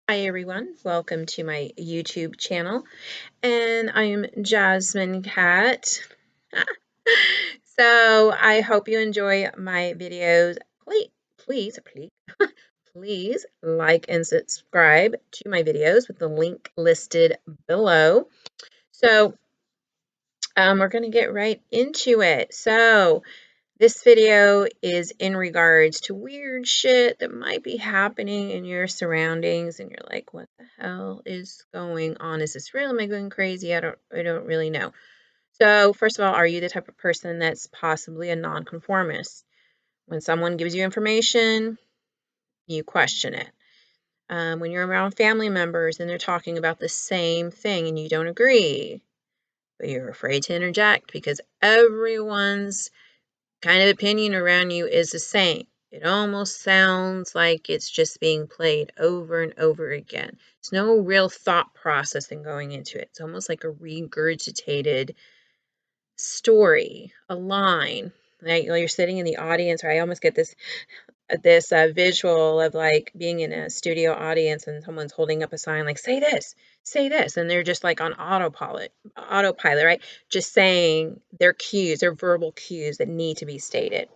Hi everyone, welcome to my YouTube channel, and I am Jasmine Cat. So I hope you enjoy my videos. Please like and subscribe to my videos with the link listed below. So we're going to get right into it. So this video is in regards to weird shit that might be happening in your surroundings, and you're like, what the hell is going on? Is this real? Am I going crazy? I don't really know. So first of all, are you the type of person that's possibly a non-conformist? When someone gives you information, you question it. When you're around family members and they're talking about the same thing and you don't agree, but you're afraid to interject because everyone's kind of opinion around you is the same. It almost sounds like it's just being played over and over again. There's no real thought processing going into it. It's almost like a regurgitated story, a line. Like you're sitting in the audience, or I almost get this visual of like being in a studio audience and someone's holding up a sign like say this, and they're just like on autopilot, right? Just saying their cues, their verbal cues that need to be stated.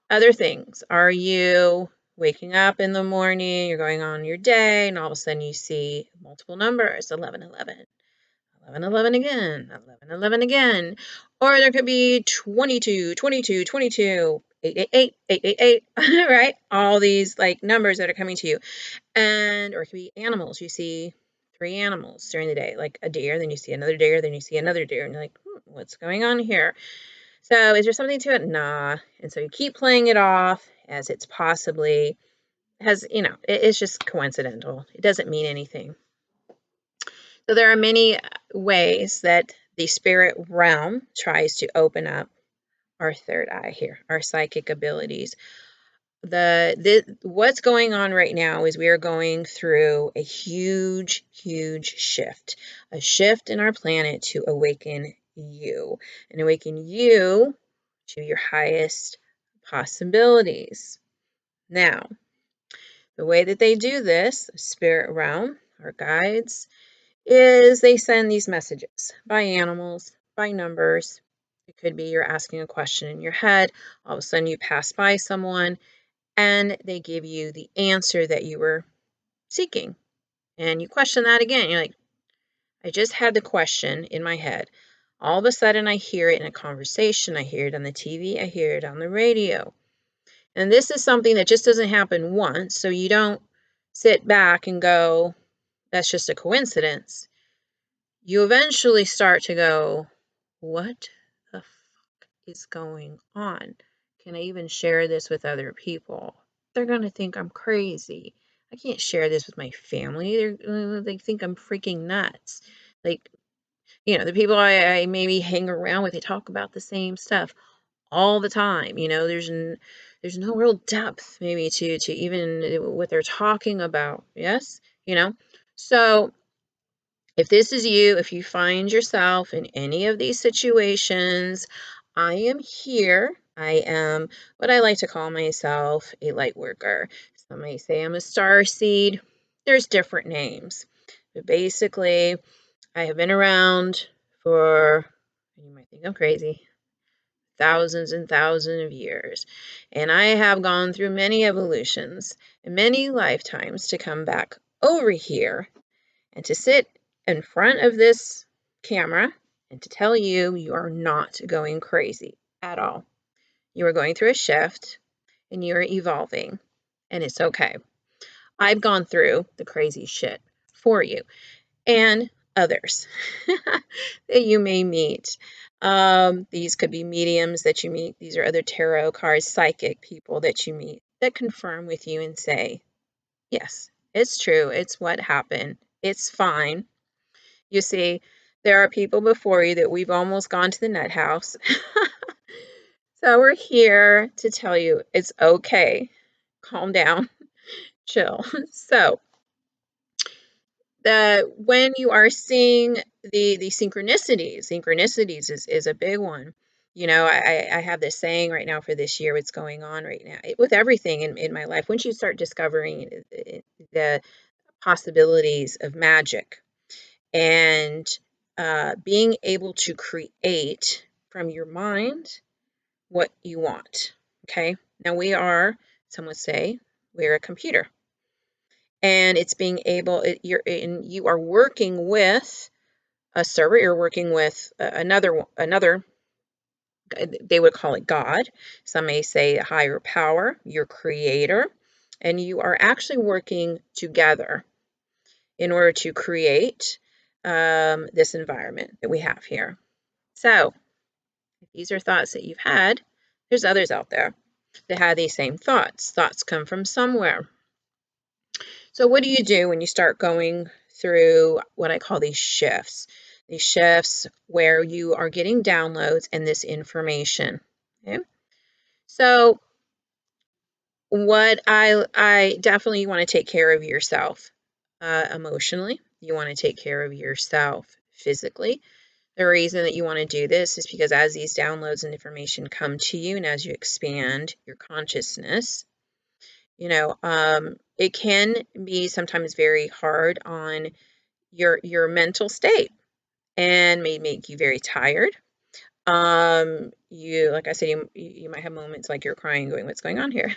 Other things, are you waking up in the morning, you're going on your day, and all of a sudden you see multiple numbers, 1111, 1111 again, 1111 again, or there could be 22, 22, 22, 888, 888, right? All these like numbers that are coming to you. Or it could be animals. You see three animals during the day, like a deer, then you see another deer, then you see another deer, and you're like, what's going on here? So is there something to it? Nah. And so you keep playing it off as it's possibly it's just coincidental. It doesn't mean anything. So there are many ways that the spirit realm tries to open up our third eye here, our psychic abilities. What's going on right now is we are going through a huge shift, a shift in our planet to awaken you to your highest possibilities. Now, the way that they do this, spirit realm, our guides, is they send these messages by animals, by numbers. It could be you're asking a question in your head, all of a sudden you pass by someone and they give you the answer that you were seeking. And you question that again. You're like, I just had the question in my head. All of a sudden I hear it in a conversation. I hear it on the TV. I hear it on the radio. And this is something that just doesn't happen once. So you don't sit back and go, that's just a coincidence. You eventually start to go, what the fuck is going on? Can I even share this with other people? They're going to think I'm crazy. I can't share this with my family. They think I'm freaking nuts. Like, the people I maybe hang around with, they talk about the same stuff all the time. There's no real depth maybe to even what they're talking about. Yes, so if this is you, if you find yourself in any of these situations, I am here. I am what I like to call myself a light worker. Some may say I'm a star seed. There's different names. But basically, I have been around for, you might think I'm crazy, thousands and thousands of years. And I have gone through many evolutions and many lifetimes to come back over here and to sit in front of this camera and to tell you you are not going crazy at all. You are going through a shift and you are evolving, and it's okay. I've gone through the crazy shit for you and others that you may meet. These could be mediums that you meet. These are other tarot cards, psychic people that you meet that confirm with you and say, yes, it's true. It's what happened. It's fine. You see, there are people before you that we've almost gone to the nut house. So we're here to tell you it's okay. Calm down, chill. So when you are seeing the synchronicities is a big one. I have this saying right now for this year, what's going on right now with everything in my life. Once you start discovering the possibilities of magic and being able to create from your mind what you want. Okay. Now some would say, we're a computer, and it's being able. You are working with a server. You're working with another. They would call it God. Some may say a higher power, your creator, and you are actually working together in order to create this environment that we have here. So, if these are thoughts that you've had, there's others out there that have these same thoughts. Thoughts come from somewhere. So, what do you do when you start going through what I call these shifts? These shifts where you are getting downloads and this information. Okay? So, what I definitely want to take care of yourself emotionally. You want to take care of yourself physically. The reason that you want to do this is because as these downloads and information come to you, and as you expand your consciousness, it can be sometimes very hard on your mental state and may make you very tired. Like I said, you might have moments like you're crying, going, "What's going on here?"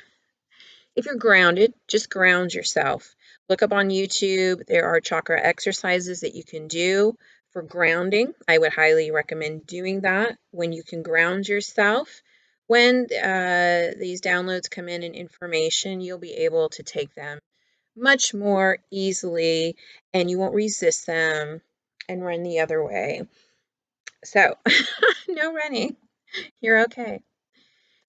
If you're grounded, just ground yourself. Look up on YouTube. There are chakra exercises that you can do for grounding. I would highly recommend doing that when you can ground yourself. When these downloads come in and information, you'll be able to take them much more easily and you won't resist them and run the other way. So, no running. You're okay.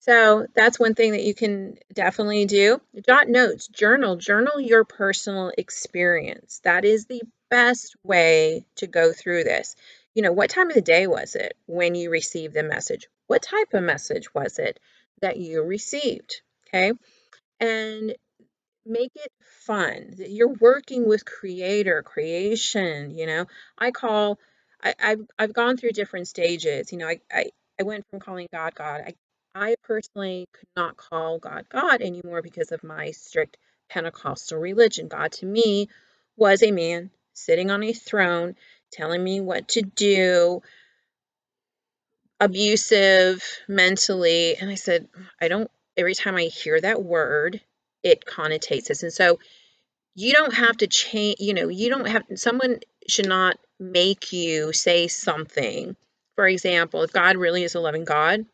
So that's one thing that you can definitely do. Jot notes, journal your personal experience. That is the best way to go through this. What time of the day was it when you received the message? What type of message was it that you received? Okay. And make it fun. You're working with creation. I've gone through different stages. I went from calling God God. I personally could not call God God anymore because of my strict Pentecostal religion. God to me was a man sitting on a throne telling me what to do, abusive mentally. And I said, every time I hear that word, it connotates this. And so you don't have to change, someone should not make you say something. For example, if God really is a loving God,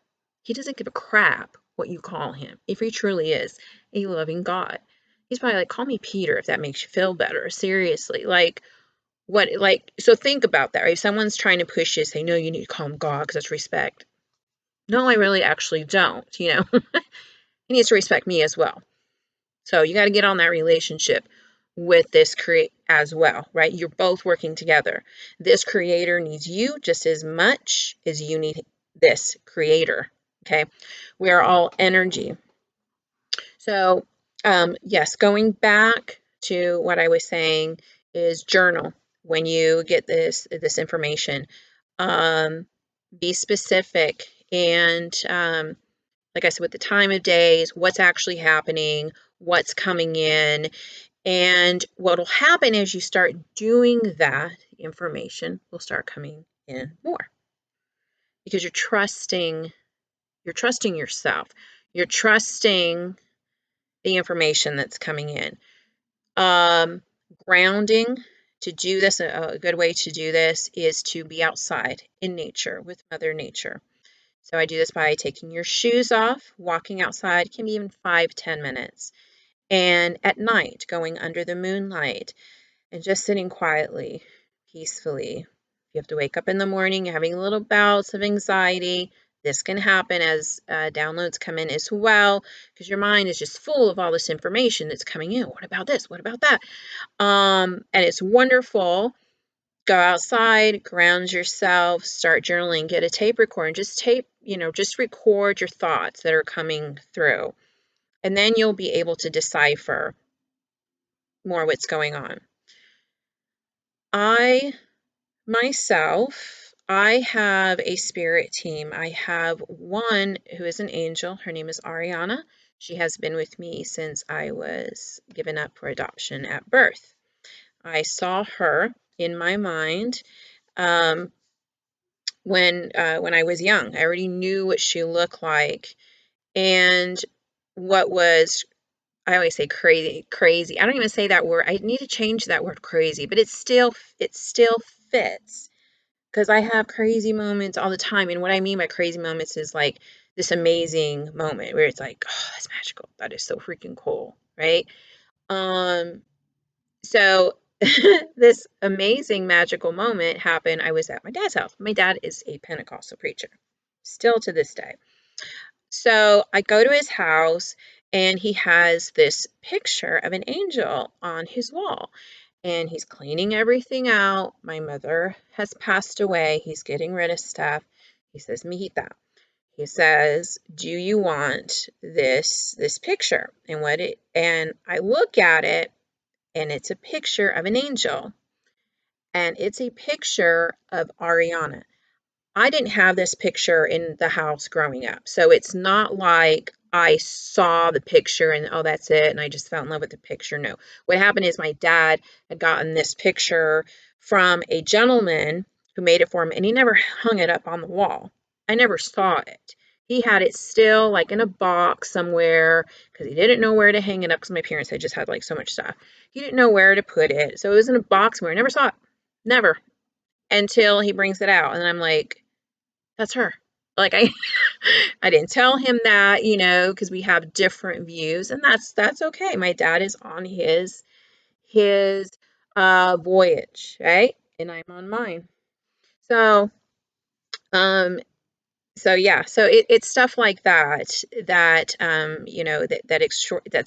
he doesn't give a crap what you call him. If he truly is a loving God, he's probably like, call me Peter if that makes you feel better. Seriously. So think about that, right? If someone's trying to push you, say, no, you need to call him God because that's respect. No, I really actually don't, he needs to respect me as well. So you got to get on that relationship with this create as well, right? You're both working together. This creator needs you just as much as you need this creator. Okay. We are all energy. So, yes, going back to what I was saying is journal when you get this information. Be specific and like I said, with the time of days, what's actually happening, what's coming in. And what will happen as you start doing that, information will start coming in more because you're trusting yourself. You're trusting the information that's coming in. Grounding, to do this, a good way to do this is to be outside in nature with Mother Nature. So I do this by taking your shoes off, walking outside, can be even 5-10 minutes. And at night, going under the moonlight and just sitting quietly, peacefully. If you have to wake up in the morning, you're having little bouts of anxiety, this can happen as downloads come in as well, because your mind is just full of all this information that's coming in. What about this? What about that? And it's wonderful. Go outside, ground yourself, start journaling, get a tape recorder, and just record your thoughts that are coming through. And then you'll be able to decipher more what's going on. I have a spirit team. I have one who is an angel. Her name is Ariana. She has been with me since I was given up for adoption at birth. I saw her in my mind when I was young. I already knew what she looked like. And what was, I always say crazy. I don't even say that word. I need to change that word crazy, but it still fits because I have crazy moments all the time. And what I mean by crazy moments is like this amazing moment where it's like, oh, that's magical. That is so freaking cool, right? Um, so this amazing magical moment happened. I was at my dad's house. My dad is a Pentecostal preacher, still to this day. So I go to his house and he has this picture of an angel on his wall and he's cleaning everything out. My mother has passed away. He's getting rid of stuff. He says, Mijita. He says, do you want this picture? And I look at it and it's a picture of an angel and it's a picture of Ariana. I didn't have this picture in the house growing up. So it's not like I saw the picture and, oh, that's it. And I just fell in love with the picture. No. What happened is my dad had gotten this picture from a gentleman who made it for him, and he never hung it up on the wall. I never saw it. He had it still like in a box somewhere because he didn't know where to hang it up because my parents had just had like so much stuff. He didn't know where to put it. So it was in a box where I never saw it. Never. Until he brings it out. And I'm like, that's her. Like I didn't tell him that, because we have different views, and that's okay. My dad is on his voyage, right? And I'm on mine. So um yeah, so it's stuff like that's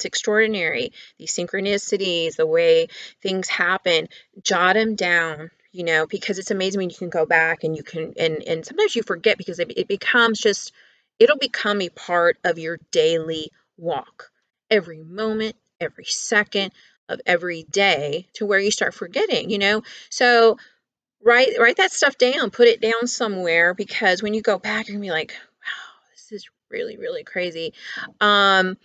extraordinary. These synchronicities, the way things happen, jot them down, because it's amazing when you can go back and you can, and sometimes you forget because it becomes just, it'll become a part of your daily walk, every moment, every second of every day, to where you start forgetting, so write that stuff down, put it down somewhere, because when you go back, you're gonna be like, wow, this is really, really crazy. So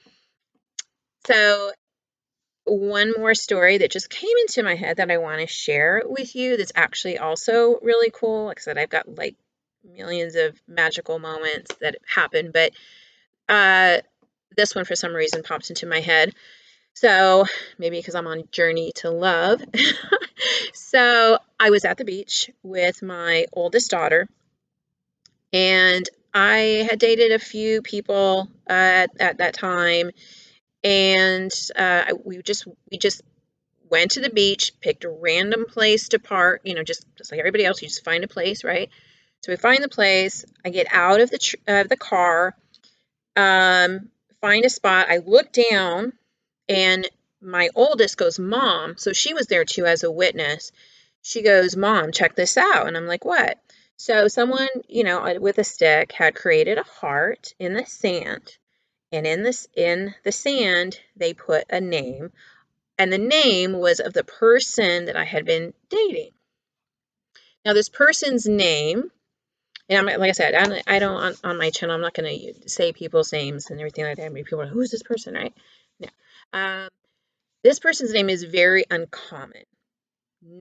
one more story that just came into my head that I want to share with you that's actually also really cool. Like I said, I've got like millions of magical moments that happen, but this one for some reason popped into my head. So maybe because I'm on a journey to love. So I was at the beach with my oldest daughter, and I had dated a few people at that time, and we just went to the beach, picked a random place to park. Just like everybody else, you just find a place, right? So we find the place. I get out of the car, find a spot. I look down, and my oldest goes, Mom. So she was there too as a witness. She goes, Mom, check this out. And I'm like, what? So someone, with a stick had created a heart in the sand. And in the sand, they put a name. And the name was of the person that I had been dating. Now, this person's name, and like I said, I don't on my channel, I'm not going to say people's names and everything like that. I mean, people are like, who's this person, right? No. This person's name is very uncommon,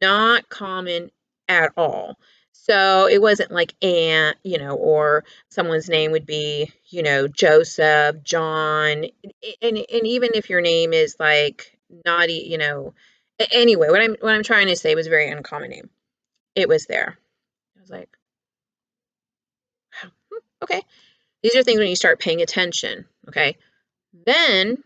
not common at all. So it wasn't like Aunt, or someone's name would be, Joseph, John, and even if your name is like naughty, anyway, what I'm trying to say was a very uncommon name. It was there. I was like, okay. These are things when you start paying attention, okay? Then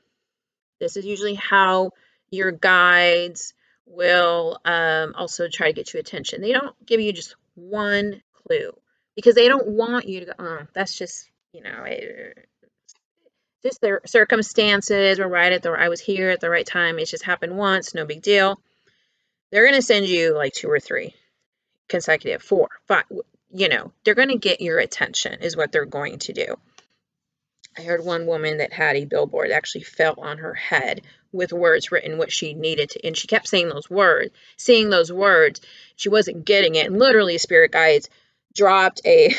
this is usually how your guides will also try to get your attention. They don't give you just one clue because they don't want you to go, oh, that's just, just their circumstances were right I was here at the right time. It just happened once, no big deal. They're going to send you like 2 or 3 consecutive, 4, 5, they're going to get your attention is what they're going to do. I heard one woman that had a billboard actually fell on her head with words written what she needed to, and she kept saying those words, seeing those words. She wasn't getting it, and literally spirit guides dropped a,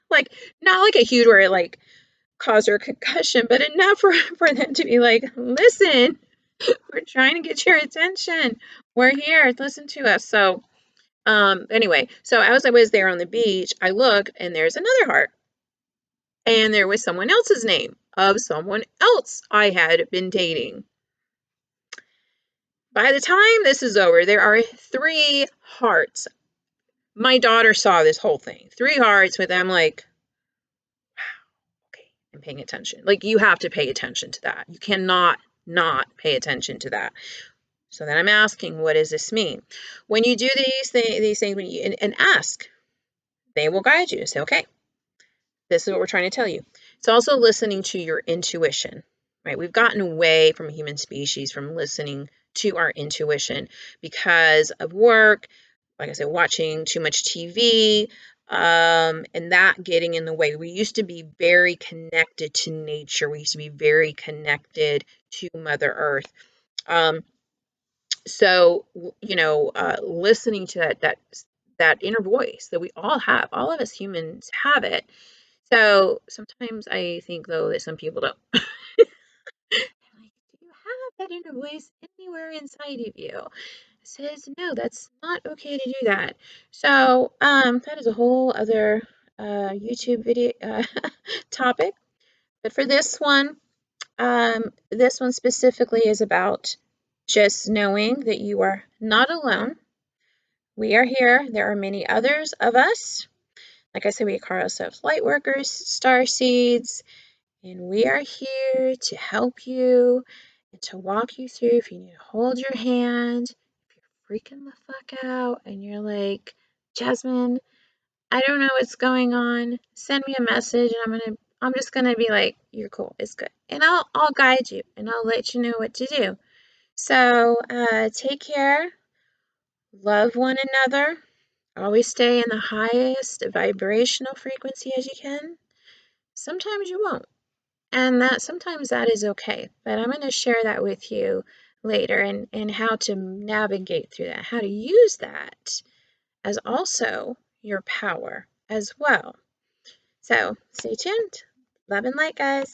like, not like a huge where it like caused her a concussion, but enough for them to be like, listen, We're trying to get your attention. We're here. Listen to us. So, anyway, so as I was there on the beach, I look and there's another heart. And there was someone else's name of someone else I had been dating. By the time this is over, there are 3 hearts. My daughter saw this whole thing. 3 hearts with them like, okay, I'm paying attention. Like, you have to pay attention to that. You cannot not pay attention to that. So then I'm asking, what does this mean? When you do these things, when you, and ask, they will guide you. Say, okay, this is what we're trying to tell you. It's also listening to your intuition, right? We've gotten away from human species from listening to our intuition because of work, like I said, watching too much TV, and that getting in the way. We used to be very connected to nature. We used to be very connected to Mother Earth. So, listening to that inner voice that we all have, all of us humans have it. So sometimes I think though that some people don't. Like, do you have that inner voice anywhere inside of you? It says no, that's not okay to do that. So that is a whole other YouTube video topic. But for this one specifically is about just knowing that you are not alone. We are here. There are many others of us. Like I said, we call ourselves light workers, star seeds, and we are here to help you and to walk you through. If you need to hold your hand, if you're freaking the fuck out and you're like, Jasmine, I don't know what's going on, send me a message and I'm just gonna be like, you're cool, it's good. And I'll guide you and I'll let you know what to do. So take care, love one another, always stay in the highest vibrational frequency as you can. Sometimes you won't. And that sometimes that is okay. But I'm going to share that with you later and how to navigate through that, how to use that as also your power as well. So stay tuned. Love and light, guys.